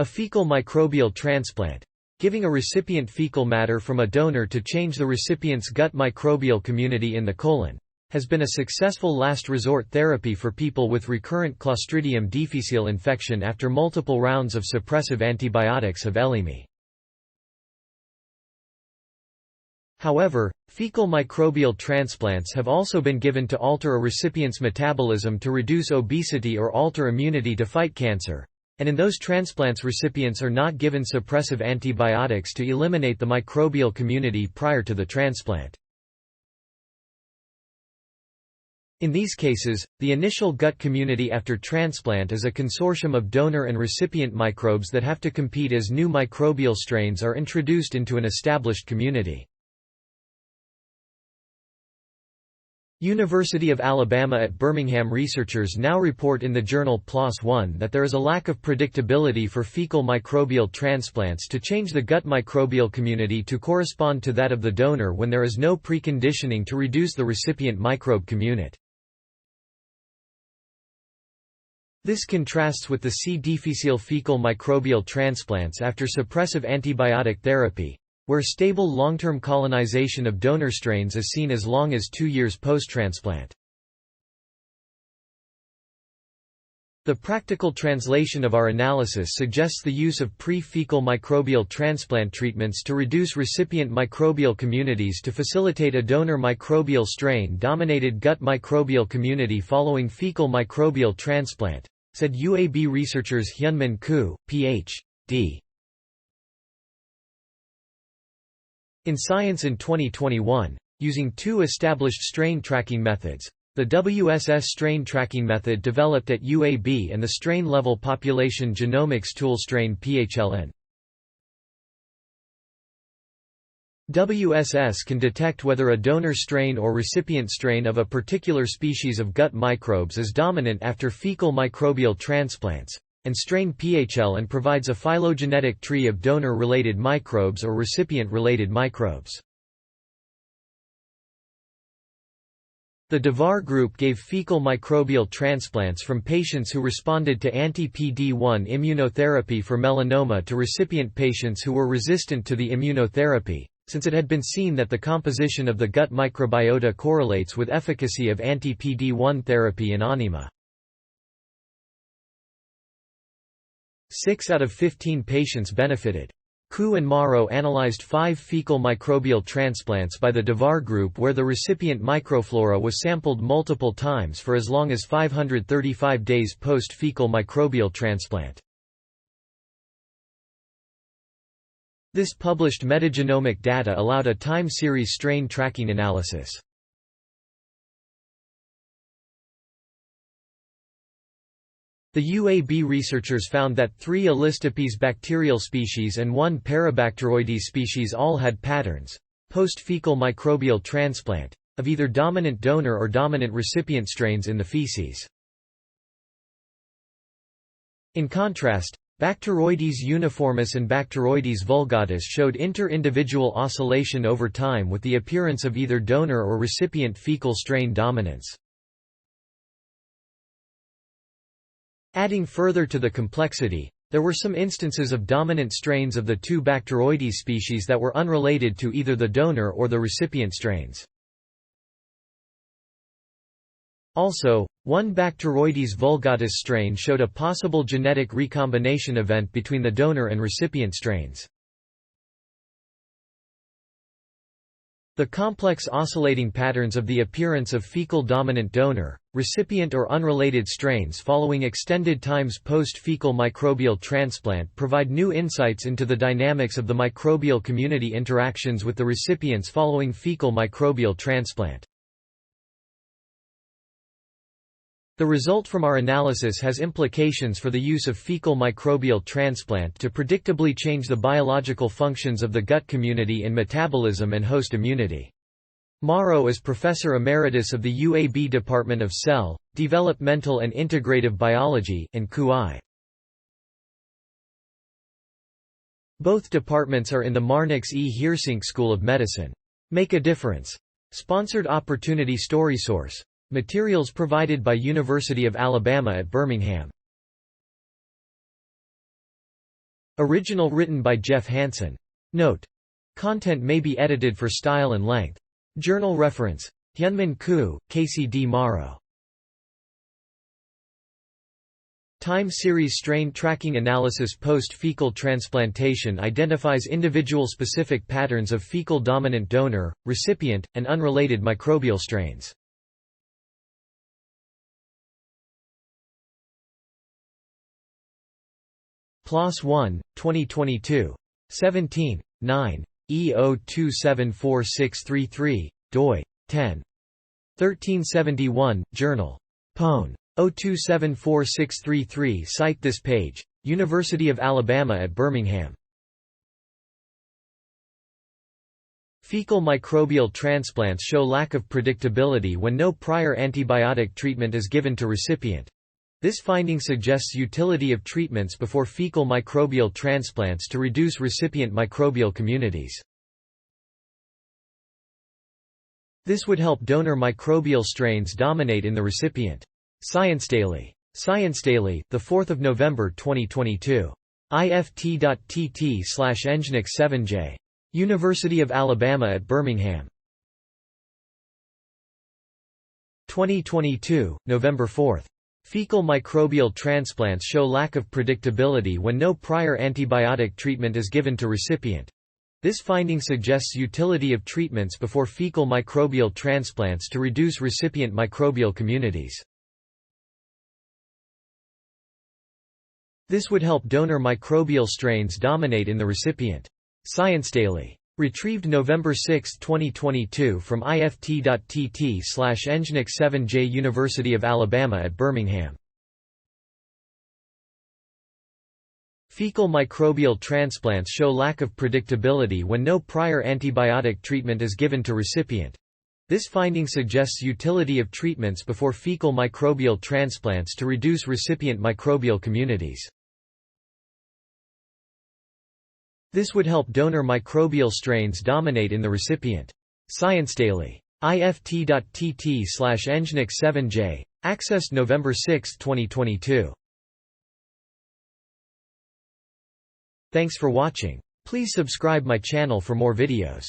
A fecal microbial transplant, giving a recipient fecal matter from a donor to change the recipient's gut microbial community in the colon, has been a successful last resort therapy for people with recurrent Clostridium difficile infection after multiple rounds of suppressive antibiotics have elimi. However, fecal microbial transplants have also been given to alter a recipient's metabolism to reduce obesity or alter immunity to fight cancer, and in those transplants recipients are not given suppressive antibiotics to eliminate the microbial community prior to the transplant. In these cases, the initial gut community after transplant is a consortium of donor and recipient microbes that have to compete as new microbial strains are introduced into an established community. University of Alabama at Birmingham researchers now report in the journal PLOS One that there is a lack of predictability for fecal microbial transplants to change the gut microbial community to correspond to that of the donor when there is no preconditioning to reduce the recipient microbe community. This contrasts with the C. difficile fecal microbial transplants after suppressive antibiotic therapy, where stable long-term colonization of donor strains is seen as long as 2 years post-transplant. The practical translation of our analysis suggests the use of pre-fecal microbial transplant treatments to reduce recipient microbial communities to facilitate a donor microbial strain-dominated gut microbial community following fecal microbial transplant, said UAB researchers Hyunmin Koo, Ph.D. In Science in 2021, using 2 established strain tracking methods, the WSS strain tracking method developed at UAB and the strain-level population genomics tool strain PHLN. WSS can detect whether a donor strain or recipient strain of a particular species of gut microbes is dominant after fecal microbial transplants, and strain PHLN provides a phylogenetic tree of donor-related microbes or recipient-related microbes. The DeVar group gave fecal microbial transplants from patients who responded to anti-PD-1 immunotherapy for melanoma to recipient patients who were resistant to the immunotherapy, since it had been seen that the composition of the gut microbiota correlates with efficacy of anti-PD-1 therapy in anemia. 6 out of 15 patients benefited. Koo and Morrow analyzed 5 fecal microbial transplants by the DeVar group where the recipient microflora was sampled multiple times for as long as 535 days post-fecal microbial transplant. This published metagenomic data allowed a time series strain tracking analysis. The UAB researchers found that 3 Allistopes bacterial species and 1 Parabacteroides species all had patterns, post-fecal microbial transplant, of either dominant donor or dominant recipient strains in the feces. In contrast, Bacteroides uniformis and Bacteroides vulgatus showed inter-individual oscillation over time with the appearance of either donor or recipient fecal strain dominance. Adding further to the complexity, there were some instances of dominant strains of the 2 Bacteroides species that were unrelated to either the donor or the recipient strains. Also, 1 Bacteroides vulgatus strain showed a possible genetic recombination event between the donor and recipient strains. The complex oscillating patterns of the appearance of fecal dominant donor, recipient or unrelated strains following extended times post-fecal microbial transplant provide new insights into the dynamics of the microbial community interactions with the recipients following fecal microbial transplant. The result from our analysis has implications for the use of fecal microbial transplant to predictably change the biological functions of the gut community in metabolism and host immunity. Morrow is Professor Emeritus of the UAB Department of Cell, Developmental and Integrative Biology, and QI. Both departments are in the Marnix E. Heersink School of Medicine. Make a difference. Sponsored Opportunity Story Source. Materials provided by University of Alabama at Birmingham. Original written by Jeff Hansen. Note: content may be edited for style and length. Journal reference: Hyunmin Koo, Casey D. Morrow. Time series strain tracking analysis post-fecal transplantation identifies individual-specific patterns of fecal dominant donor, recipient, and unrelated microbial strains. PLOS 1, 2022. 17, 9. E0274633, doi. 10. 1371, Journal. Pone. 0274633. Cite this page. University of Alabama at Birmingham. Fecal microbial transplants show lack of predictability when no prior antibiotic treatment is given to recipient. This finding suggests utility of treatments before fecal microbial transplants to reduce recipient microbial communities. This would help donor microbial strains dominate in the recipient. Science Daily, 4 November 2022. ift.tt/enginix7j. University of Alabama at Birmingham. 2022, November 4. Fecal microbial transplants show lack of predictability when no prior antibiotic treatment is given to recipient. This finding suggests utility of treatments before fecal microbial transplants to reduce recipient microbial communities. This would help donor microbial strains dominate in the recipient. Science Daily. Retrieved November 6, 2022 from ift.tt/enginix7j. University of Alabama at Birmingham. Fecal microbial transplants show lack of predictability when no prior antibiotic treatment is given to recipient. This finding suggests utility of treatments before fecal microbial transplants to reduce recipient microbial communities. This would help donor microbial strains dominate in the recipient. Science Daily. ift.tt/enginix7j. Accessed November 6, 2022. Thanks for watching. Please subscribe my channel for more videos.